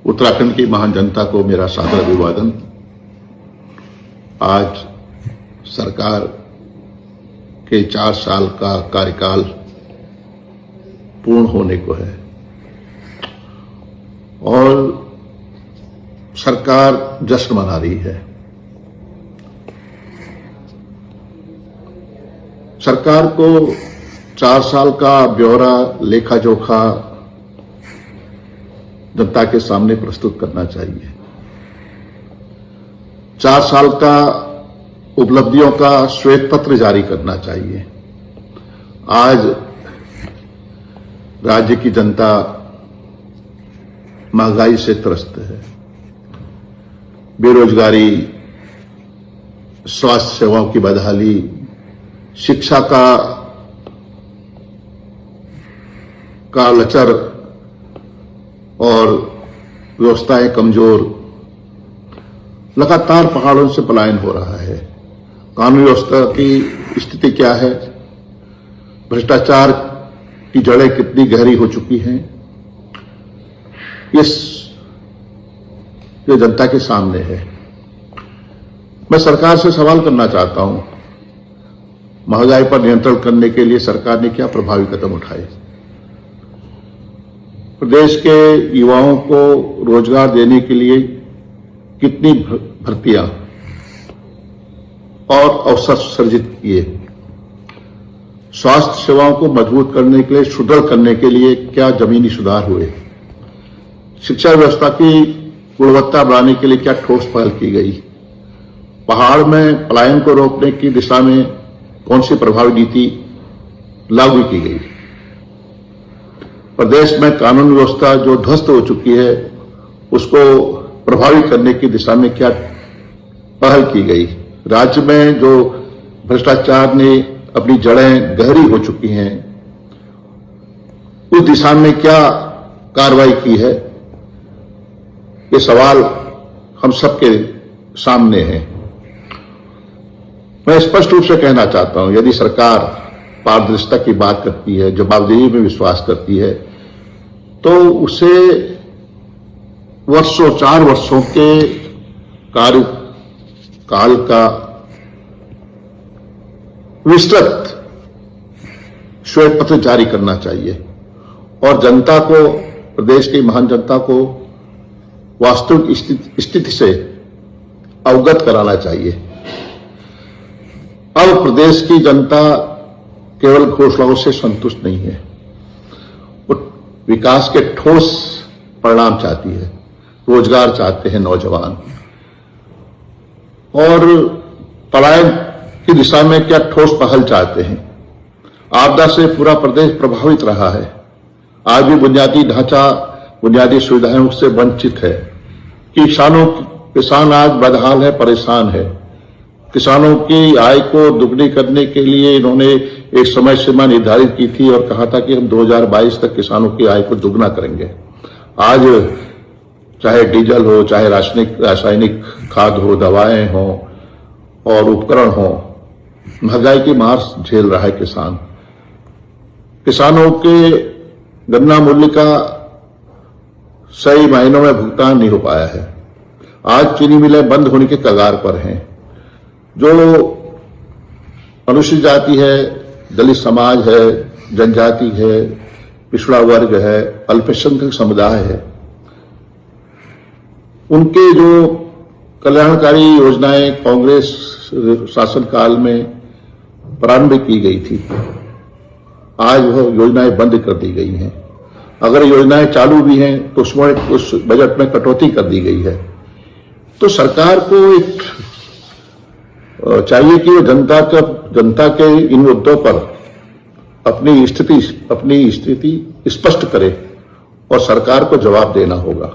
उत्तराखंड की महान जनता को मेरा सादर अभिवादन। आज सरकार के 4 साल का कार्यकाल पूर्ण होने को है और सरकार जश्न मना रही है। सरकार को 4 साल का ब्यौरा लेखा जोखा जनता के सामने प्रस्तुत करना चाहिए। 4 साल का उपलब्धियों का श्वेत पत्र जारी करना चाहिए। आज राज्य की जनता महंगाई से त्रस्त है, बेरोजगारी, स्वास्थ्य सेवाओं की बदहाली, शिक्षा का लचर और व्यवस्थाएं कमजोर, लगातार पहाड़ों से पलायन हो रहा है। कानून व्यवस्था की स्थिति क्या है, भ्रष्टाचार की जड़ें कितनी गहरी हो चुकी हैं, ये जनता के सामने है। मैं सरकार से सवाल करना चाहता हूं, महंगाई पर नियंत्रण करने के लिए सरकार ने क्या प्रभावी कदम उठाए? प्रदेश के युवाओं को रोजगार देने के लिए कितनी भर्तियां और अवसर सृजित किए? स्वास्थ्य सेवाओं को मजबूत करने के लिए, सुदृढ़ करने के लिए क्या जमीनी सुधार हुए? शिक्षा व्यवस्था की गुणवत्ता बढ़ाने के लिए क्या ठोस पहल की गई? पहाड़ में पलायन को रोकने की दिशा में कौन सी प्रभावी नीति लागू की गई? प्रदेश में कानून व्यवस्था जो ध्वस्त हो चुकी है, उसको प्रभावी करने की दिशा में क्या पहल की गई? राज्य में जो भ्रष्टाचार ने अपनी जड़ें गहरी हो चुकी हैं, उस दिशा में क्या कार्रवाई की है? ये सवाल हम सबके सामने हैं। मैं स्पष्ट रूप से कहना चाहता हूं, यदि सरकार पारदर्शिता की बात करती है, जवाबदेही में विश्वास करती है, तो उसे 4 वर्षों के कार्यकाल का विस्तृत श्वेत पत्र जारी करना चाहिए और जनता को, प्रदेश की महान जनता को वास्तविक स्थिति से अवगत कराना चाहिए। अब प्रदेश की जनता केवल घोषणाओं से संतुष्ट नहीं है, वो विकास के ठोस परिणाम चाहती है। रोजगार चाहते हैं नौजवान, और पलायन की दिशा में क्या ठोस पहल चाहते हैं? आपदा से पूरा प्रदेश प्रभावित रहा है। आज भी बुनियादी ढांचा, बुनियादी सुविधाओं से वंचित है। किसान आज बदहाल है, परेशान है। किसानों की आय को दुगनी करने के लिए इन्होंने एक समय सीमा निर्धारित की थी और कहा था कि हम 2022 तक किसानों की आय को दुगना करेंगे। आज चाहे डीजल हो, चाहे रासायनिक खाद हो, दवाएं हो और उपकरण हो, महंगाई की मार झेल रहा है किसान। किसानों के गन्ना मूल्य का सही महीनों में भुगतान नहीं हो पाया है। आज चीनी मिलें बंद होने के कगार पर हैं। जो अनुसूचित जाति है, दलित समाज है, जनजाति है, पिछड़ा वर्ग है, अल्पसंख्यक समुदाय है, उनके जो कल्याणकारी योजनाएं कांग्रेस शासनकाल में प्रारंभ की गई थी, आज वह योजनाएं बंद कर दी गई हैं। अगर योजनाएं चालू भी हैं तो उसमें उस बजट में कटौती कर दी गई है। तो सरकार को एक चाहिए कि वो जनता के इन मुद्दों पर अपनी स्थिति स्पष्ट करे और सरकार को जवाब देना होगा।